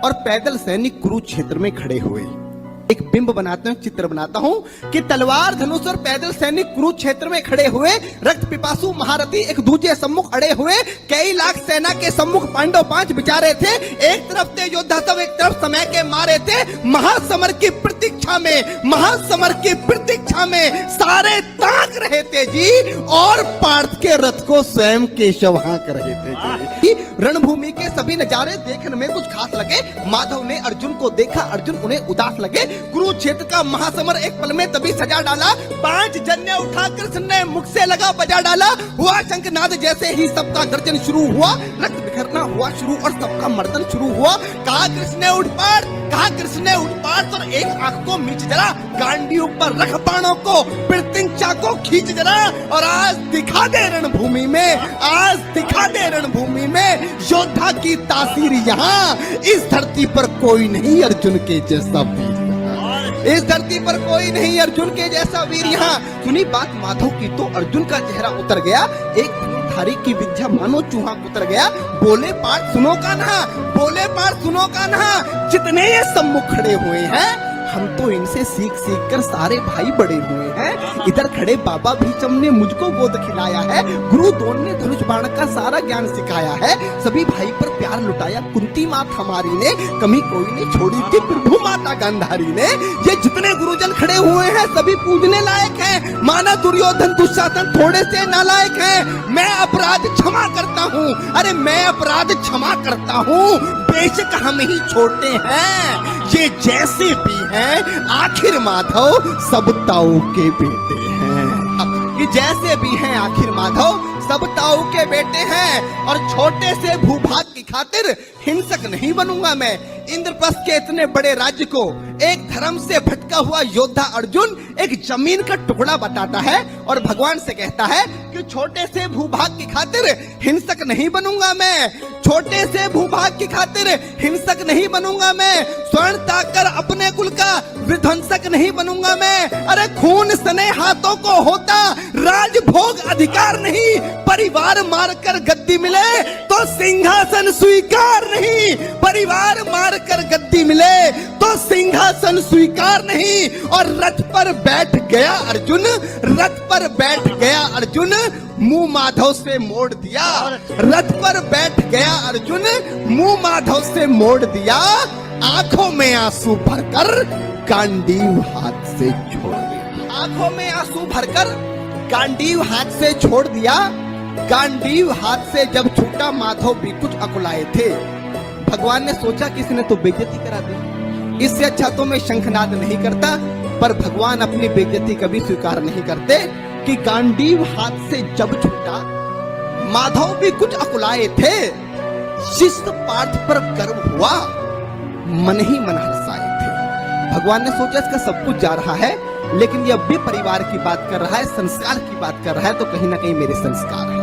और पैदल सैनिक कुरुक्षेत्र में खड़े हुए। एक बिंब बनाता हूं, चित्र बनाता हूं कि तलवार धनुष और पैदल सैनिक कुरुक्षेत्र में खड़े हुए, रक्त पिपासु महारथी एक दूसरे सम्मुख अड़े हुए, कई लाख सेना के सम्मुख पांडव 5 बिचारे थे। एक तरफ थे योद्धा सब, एक तरफ समय के मारे थे। महासमर की प्रतीक्षा में, महासमर की प्रतीक्षा में सारे ताक रहे थे जी, और पार्थ के रथ को स्वयं केशव हाँक रहे थे जी। रणभूमि के सभी नजारे देखने में कुछ खास लगे। माधव ने अर्जुन को देखा, अर्जुन उन्हें उदास लगे। कुरुक्षेत्र का महासमर एक पल में तभी सजा डाला। 5 जन्य उठा कृष्ण ने मुख से लगा बजा डाला। हुआ शंखनाद, जैसे ही सबका गर्जन शुरू हुआ, रक्त बिखरना हुआ शुरू और सबका मर्दन शुरू हुआ। कहा कृष्ण ने उठ पाड़, कहा कृष्ण ने उठ पाड़, और एक आंख को मीच जरा, गांडियों पर रख बाणों को, प्रत्यंचा को खींच जरा, और आज दिखा दे रणभूमि में, आज दिखा दे रणभूमि में योद्धा की तासीर। यहाँ इस धरती पर कोई नहीं अर्जुन के जैसा वीर, इस धरती पर कोई नहीं अर्जुन के जैसा वीर। यहाँ सुनी बात माधव की तो अर्जुन का चेहरा उतर गया। एक धारी की विद्या मानो चूहा उतर गया। बोले पार्थ सुनो कान्हा, बोले पार्थ सुनो कान्हा, जितने ये सम्मुख खड़े हुए हैं, हम तो इनसे सीख सीख कर सारे भाई बड़े हुए हैं। इधर खड़े बाबा भीष्म ने मुझको गोद खिलाया है, गुरु द्रोण ने धनुष बाण का सारा ज्ञान सिखाया है, सभी भाई पर प्यार लुटाया कुंती मात हमारी ने, कमी कोई नहीं छोड़ी थी प्रभु माता गांधारी ने। ये जितने गुरुजन खड़े हुए हैं सभी पूजने लायक हैं। माना दुर्योधन दुशासन थोड़े से नालायक हैं। मैं अपराध क्षमा करता हूँ, अरे मैं अपराध क्षमा करता हूँ, बेशक हम ही छोटे हैं, ये जैसे भी हैं आखिर माधव सब ताऊ के बेटे हैं। ये जैसे भी हैं आखिर माधव सब ताऊ के बेटे हैं। और छोटे से भूभाग की खातिर हिंसक नहीं बनूंगा मैं। इंद्रप्रस्थ के इतने बड़े राज्य को एक धर्म से भटका हुआ योद्धा अर्जुन एक जमीन का टुकड़ा बताता है और भगवान से कहता है कि छोटे से भूभाग की खातिर हिंसक नहीं बनूंगा मैं, छोटे से भूभाग की खातिर हिंसक नहीं बनूंगा मैं, स्वर्ण ताकर अपने कुल का विध्वंसक नहीं बनूंगा मैं। अरे खून सने हाथों को होता राजभोग अधिकार नहीं, परिवार मारकर गद्दी मिले तो सिंहासन स्वीकार नहीं, परिवार मारकर गद्दी मिले तो सिंहासन स्वीकार नहीं। और रथ पर बैठ गया अर्जुन, रथ पर बैठ गया अर्जुन, मुंह माधव से मोड़ दिया, रथ पर बैठ गया अर्जुन, मुंह माधव से मोड़ दिया, आंखों में आंसू भरकर गांडीव हाथ से छोड़ दिया, आंखों में आंसू भरकर गांडीव हाथ से छोड़ दिया। गांडीव हाथ से जब छूटा माधव भी कुछ अकुलाए थे। भगवान ने सोचा कि इसने तो बेइज्जती करा दी, इससे अच्छा तो मैं शंखनाद नहीं करता, पर भगवान अपनी बेइज्जती कभी स्वीकार नहीं करते कि गांडीव हाथ से जब छूटा माधव भी कुछ अकुलाए थे। शिष्ट पार्थ पर गर्व हुआ, मन ही मन हर्षाए थे। भगवान ने सोचा इसका सब कुछ जा रहा है, लेकिन ये अब भी परिवार की बात कर रहा है, संस्कार की बात कर रहा है, तो कहीं ना कहीं मेरे संस्कार है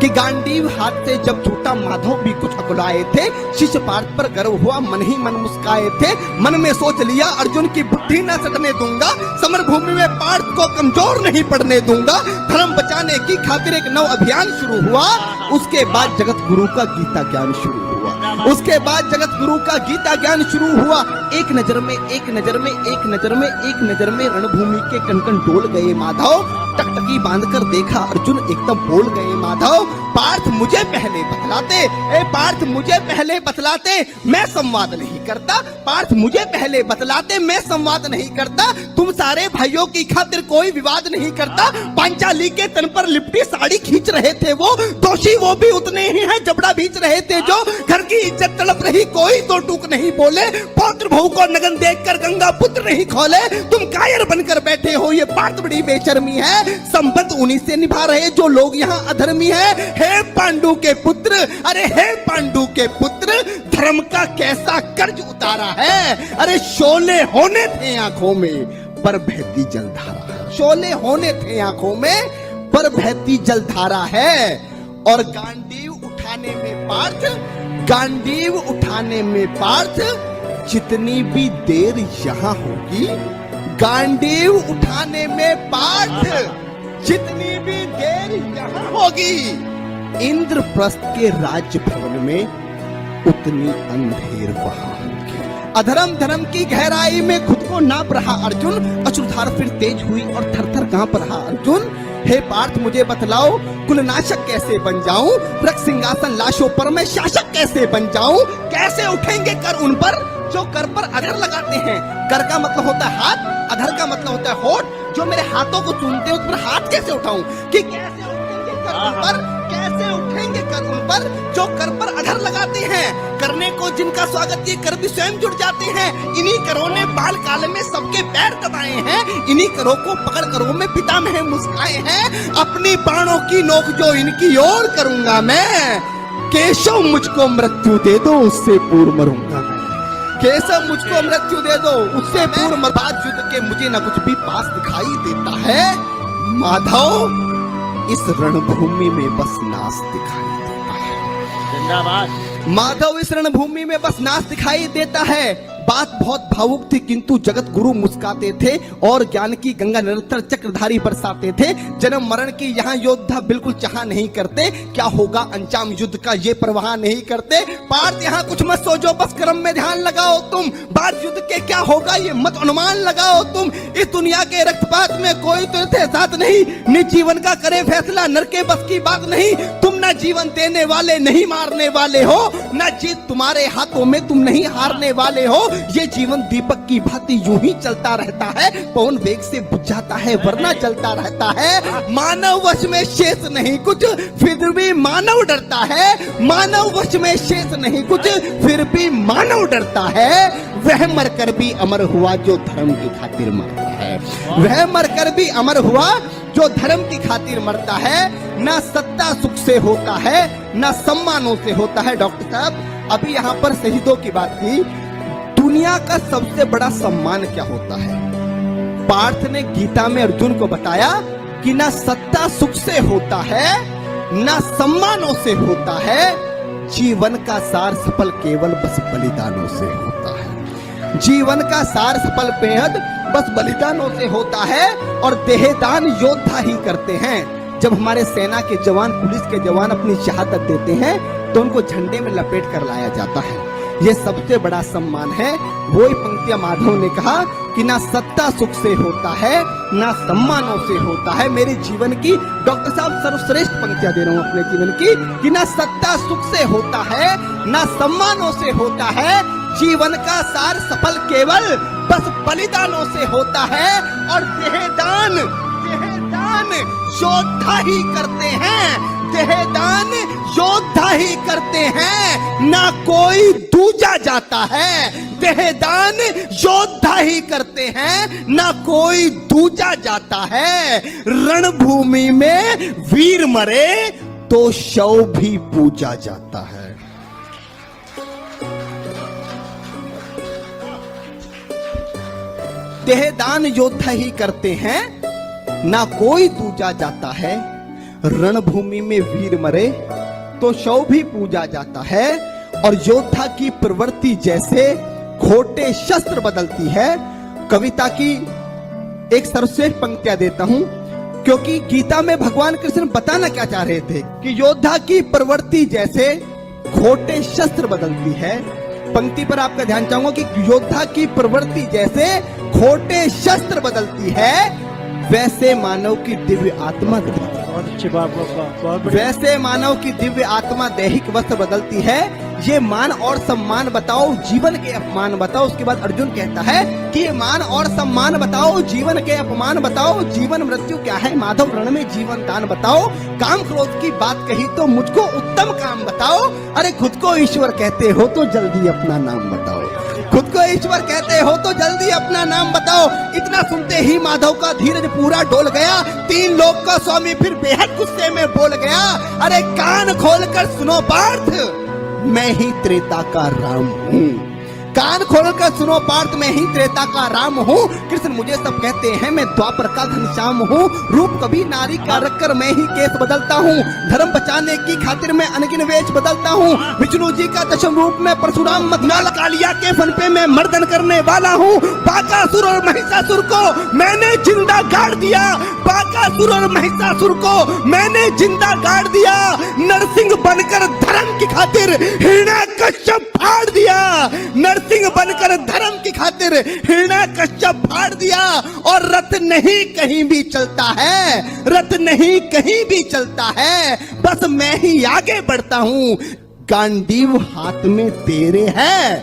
कि गांडीव हाथ से जब छूटा माधव भी कुछ अकुलाए थे। शिष्य पार्थ पर गर्व हुआ, मन ही मन मुस्काए थे। मन में सोच लिया अर्जुन की बुद्धि न सटने दूंगा, समर भूमि में पार्थ को कमजोर नहीं पड़ने दूंगा। धर्म बचाने की खातिर एक नव अभियान शुरू हुआ। उसके बाद जगत गुरु का गीता ज्ञान शुरू हुआ, उसके बाद जगत गुरु का गीता ज्ञान शुरू हुआ। एक नजर में, एक नजर में, एक नजर में, एक नजर में रणभूमि के कण-कण डोल गए माधव। टकटकी बांधकर देखा अर्जुन, एकदम बोल गए माधव, पार्थ मुझे पहले बतलाते, ए पार्थ मुझे पहले बतलाते, मैं संवाद नहीं करता, पार्थ मुझे पहले बतलाते, मैं संवाद नहीं करता। तुम सारे भाइयों की खातिर कोई विवाद नहीं करता। पांचाली के तन पर लिपटी साड़ी खींच रहे थे वो, दोषी वो भी उतने ही हैं, जबड़ा भींच रहे थे जो। घर की इज्जत तड़प रही, कोई तो टूक नहीं बोले। पौत्र बहू को नगन देखकर गंगा पुत्र नहीं खोले। तुम कायर बनकर बैठे हो, ये बात बड़ी बेशर्मी है। संबंध उन्हीं से निभा रहे जो लोग यहाँ अधर्मी है। हे पांडु के पुत्र, अरे हे पांडु के पुत्र, धर्म का कैसा कर्ज उतारा है। अरे शोले होने थे आंखों में पर बहती जलधारा, शोले होने थे आंखों में पर बहती जलधारा है। और गांडीव उठाने में पार्थ, गांडीव उठाने में पार्थ, जितनी भी देर यहाँ होगी, गांडीव उठाने में पार्थ, जितनी भी देर यहाँ होगी, इंद्रप्रस्थ के राजभवन में उतनी अंधेर वहां। अधर्म धर्म की गहराई में खुद को नाप रहा अर्जुन, अश्रुधार फिर तेज हुई और थर थर कांप रहा अर्जुन। हे पार्थ मुझे बतलाओ, कुलनाशक कैसे बन जाऊं, रक्त सिंहासन लाशों पर मैं शासक कैसे बन जाऊं, कैसे उठेंगे कर उन पर जो कर पर अधर लगाते हैं। कर का मतलब होता है हाथ, अधर का मतलब होता है होठ। जो मेरे हाथों को चूमते हैं उस पर हाथ कैसे उठाऊं, कि कैसे उठेंगे कर उन पर, कैसे उठेंगे कर उन पर जो कर पर अधर लगाते हैं। करने को जिनका स्वागत ये कर भी स्वयं जुड़ जाते हैं। इन्हीं करों ने बाल काल में सबके पैर दबाए हैं, इन्हीं करों को पकड़ करों में पितामह मुस्काए हैं। अपनी बाणों की नोक जो इनकी ओर करूंगा मैं, केशव मुझको मृत्यु दे दो उससे पूर्व मरूंगा मैं। केशव मुझको मृत्यु दे दो उससे पूर्व मरबाद युद्ध के मुझे न कुछ भी पास दिखाई देता है। माधव इस रणभूमि में बस नाश दिखाई देता है। जिंदाबाद। माधव इस रणभूमि में बस नाश दिखाई देता है। बात बहुत भावुक थी किंतु जगत गुरु मुस्काते थे और ज्ञान की गंगा निरंतर चक्रधारी बरसाते थे। जन्म मरण की यहाँ योद्धा बिल्कुल चाह नहीं करते, क्या होगा अंजाम युद्ध का ये परवाह नहीं करते। पार्थ यहाँ कुछ मत सोचो, बस कर्म में ध्यान लगाओ तुम। बाद युद्ध के क्या होगा ये मत अनुमान लगाओ तुम। इस दुनिया के रक्तपात में कोई तो थे साथ नहीं, निज जीवन का करे फैसला नर के बस की बात नहीं। तुम ना जीवन देने वाले नहीं मारने वाले हो, ना जीत तुम्हारे हाथों में तुम नहीं हारने वाले हो। ये जीवन दीपक की भांति यूं ही चलता रहता है, पवन वेग से बुझ जाता है वरना चलता रहता है। मानव वश में शेष नहीं कुछ फिर भी मानव डरता है, मानव वश में शेष नहीं कुछ फिर भी मानव डरता है। वह मरकर भी अमर हुआ जो धर्म की खातिर मरता है, वह मरकर भी अमर हुआ जो धर्म की खातिर मरता है। ना सत्ता सुख से होता है ना सम्मानों से होता है। डॉक्टर साहब अभी यहाँ पर शहीदों की बात की, दुनिया का सबसे बड़ा सम्मान क्या होता है? पार्थ ने गीता में अर्जुन को बताया कि ना सत्ता सुख से होता है ना सम्मानों से होता है, जीवन का सार सफल केवल बस बलिदानों से होता है। जीवन का सार सफल बेहद बस बलिदानों से होता है और देहदान योद्धा ही करते हैं। जब हमारे सेना के जवान, पुलिस के जवान अपनी शहादत देते हैं तो उनको झंडे में लपेट कर लाया जाता है, ये सबसे बड़ा सम्मान है। वही पंक्तियां माधव ने कहा कि ना सत्ता सुख से होता है ना सम्मानों से होता है। मेरे जीवन की डॉक्टर साहब सर्वश्रेष्ठ पंक्तियां दे रहा हूं अपने जीवन की, कि ना सत्ता सुख से होता है ना सम्मानों से होता है, जीवन का सार सफल केवल बस बलिदानों से होता है। और देहदान योद्धा ही करते हैं, देहदान योद्धा ही करते हैं, ना कोई दूजा जाता है। देहदान योद्धा ही करते हैं ना कोई दूजा जाता है। रणभूमि में वीर मरे तो शव भी पूजा जाता है। देहदान योद्धा ही करते हैं ना कोई दूजा जाता है। रणभूमि में वीर मरे तो शव भी पूजा जाता है। और योद्धा की प्रवृत्ति जैसे खोटे शस्त्र बदलती है। कविता की एक सर्वश्रेष्ठ पंक्तियां देता हूं, क्योंकि गीता में भगवान कृष्ण बताना क्या चाह रहे थे कि योद्धा की प्रवृत्ति जैसे खोटे शस्त्र बदलती है। पंक्ति पर आपका ध्यान चाहूंगा कि योद्धा की प्रवृत्ति जैसे खोटे शस्त्र बदलती है, वैसे मानव की दिव्य आत्मा बहुत अच्छी बात, बहुत वैसे मानव की दिव्य आत्मा दैहिक वस्त्र बदलती है। ये मान और सम्मान बताओ, जीवन के अपमान बताओ। उसके बाद अर्जुन कहता है कि ये मान और सम्मान बताओ, जीवन के अपमान बताओ। जीवन मृत्यु क्या है माधव, रण में जीवन दान बताओ। काम क्रोध की बात कही तो मुझको उत्तम काम बताओ। अरे खुद को ईश्वर कहते हो तो जल्दी अपना नाम बताओ, खुद को ईश्वर कहते हो तो जल्दी अपना नाम बताओ। इतना सुनते ही माधव का धीरज पूरा डोल गया। तीन लोक का स्वामी फिर बेहद गुस्से में बोल गया, अरे कान खोलकर सुनो पार्थ, मैं ही त्रेता का राम हूँ। कान खोलकर सुनो पार्थ, मैं ही त्रेता का राम हूँ। कृष्ण मुझे सब कहते हैं, मैं द्वापर का घनश्याम हूँ। रूप कभी नारी का रखकर मैं ही केस बदलता हूँ। धर्म बचाने की खातिर मैं अनगिन वेश बदलता हूँ। विष्णु जी का दशम रूप में परशुराम मखनाल कालिया के फन पे मैं मर्दन करने वाला हूँ। बाकासुर और महिषासुर को मैंने जिंदा गाड़ दिया, बाकासुर और महिषासुर को मैंने जिंदा गाड़ दिया। नरसिंह बनकर धर्म की खातिर हिरण्याकश्यप फाड़ दिया। सिंह बनकर धर्म की खातिर हिरण्यकश्यप फाड़ दिया। और रथ नहीं कहीं भी चलता है, रथ नहीं कहीं भी चलता है, बस मैं ही आगे बढ़ता हूं। गांडीव हाथ में तेरे है,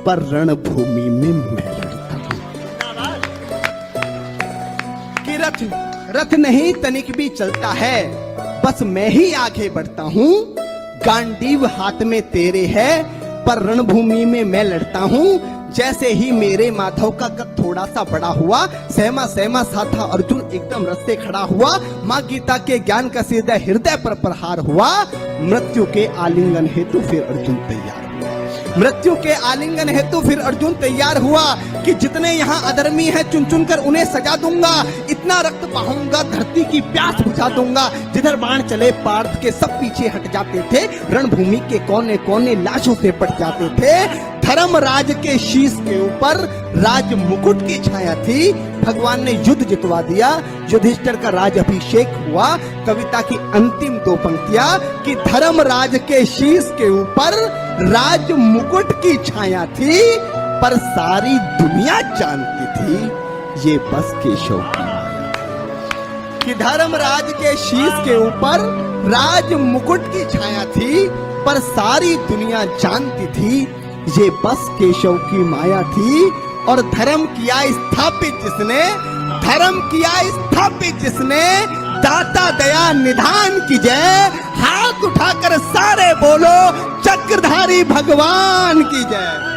पर रणभूमि में मैं लड़ता हूं। कि रथ नहीं तनिक भी चलता है, बस मैं ही आगे बढ़ता हूं। गांडीव हाथ में तेरे है, पर रणभूमि में मैं लड़ता हूं। जैसे ही मेरे माधव का कद थोड़ा सा बड़ा हुआ, सहमा सहमा सा था अर्जुन एकदम रस्ते खड़ा हुआ। माँ गीता के ज्ञान का सीधा हृदय पर प्रहार हुआ। मृत्यु के आलिंगन हेतु फिर अर्जुन तैयार हुआ। मृत्यु के आलिंगन हेतु फिर अर्जुन तैयार हुआ कि जितने यहाँ अधर्मी हैं चुन चुन कर उन्हें सजा दूंगा। इतना रक्त बहाऊंगा, धरती की प्यास बुझा दूंगा। जिधर बाण चले पार्थ के सब पीछे हट जाते थे। रणभूमि के कोने कोने लाशों से पट जाते थे। धर्मराज के शीश के ऊपर राज मुकुट की छाया थी। भगवान ने युद्ध जितवा दिया। युधिष्ठिर का राज अभिषेक हुआ। कविता की अंतिम दो पंक्तियां कि धर्मराज के शीश के ऊपर राज मुकुट की छाया थी, पर सारी दुनिया जानती थी ये बस केशव की माया। कि धर्मराज के शीश के ऊपर राज मुकुट की छाया थी, पर सारी दुनिया जानती थी ये बस केशव की माया थी। और धर्म किया स्थापित जिसने, धर्म किया स्थापित जिसने, दाता दया निधान की जय। हाथ उठाकर सारे बोलो चक्रधारी भगवान की जय।